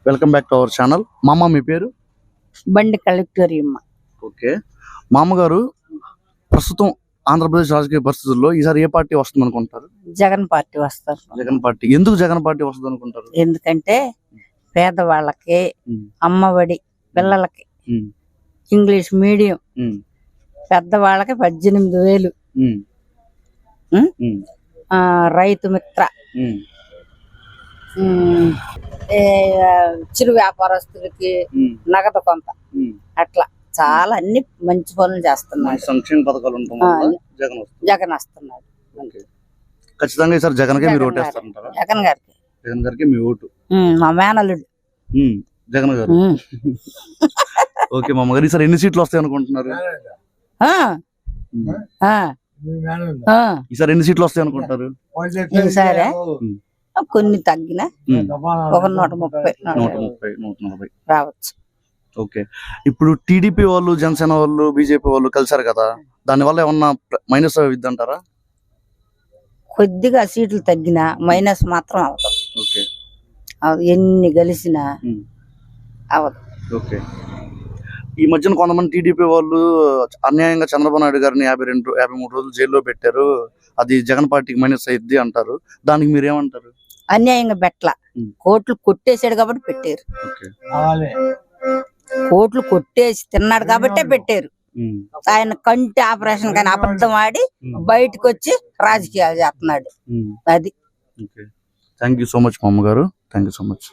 Welcome back to our channel. మామ మీ పేరు? బండి కలెక్టర్. ఓకే మామగారు, ప్రస్తుతం ఆంధ్రప్రదేశ్ రాజకీయ పరిస్థితుల్లో ఈసారి ఏ పార్టీ వస్తుంది అనుకుంటారు? జగన్ పార్టీ వస్తారు. జగన్ పార్టీ. ఎందుకు జగన్ పార్టీ వస్తుంది అనుకుంటారు? ఎందుకంటే పేదవాళ్ళకి అమ్మఒడి, పిల్లలకి ఇంగ్లీష్ మీడియం, పెద్దవాళ్ళకి 18,000, రైతు మిత్ర, చిరు వ్యాపారస్తులకి నగదు కొంత, అట్లా చాలా అన్ని మంచి పనులు చేస్తున్నారు. సంక్షేమ పథకాలు జగన్ వస్తున్నాడు. ఖచ్చితంగా ఈసారి జగన్ కే మీరు ఓటేస్తారంటారా? జగన్ గారికి. జగన్ గారికి మీ ఓటు. మా మేనల్లుడు జగన్ గారు. ఓకే మామగారు, ఈసారి ఎన్ని సీట్లు వస్తాయి అనుకుంటున్నారు? ఈసారి ఎన్ని సీట్లు వస్తాయి అనుకుంటారు? ఈసారి కొన్ని తగ్గిన ఒక 130, 140 రావచ్చు. ఓకే, ఇప్పుడు టీడీపీ వాళ్ళు, జనసేన వాళ్ళు, బీజేపీ వాళ్ళు కలిసారు కదా, దాని వల్ల ఏమన్నా మైనస్ అవుద్ది అంటారా? కొద్దిగా సీట్లు తగ్గినా మైనస్ మాత్రం అవుతాం. ఓకే, ఎన్ని కలిసినా అవదు. ఓకే, ఈ మధ్యన కొంతమంది టీడీపీ వాళ్ళు అన్యాయంగా చంద్రబాబు నాయుడు గారిని 53 రోజులు జైల్లో పెట్టారు, అది జగన్ పార్టీకి మైనస్ అయ్యిద్ది అంటారు. దానికి మీరేమంటారు? అన్యాయంగా పెట్టలా, కోట్లు కొట్టేసాడు కాబట్టి పెట్టారు. కోట్లు కొట్టేసి తిన్నాడు కాబట్టే పెట్టారు. ఆయన కంటి ఆపరేషన్ కానీ అబద్ధం ఆడి బయటకు వచ్చి రాజకీయాలు చేస్తున్నాడు. అది. థ్యాంక్ యూ సో మచ్ మా అమ్మగారు. Thank you so much.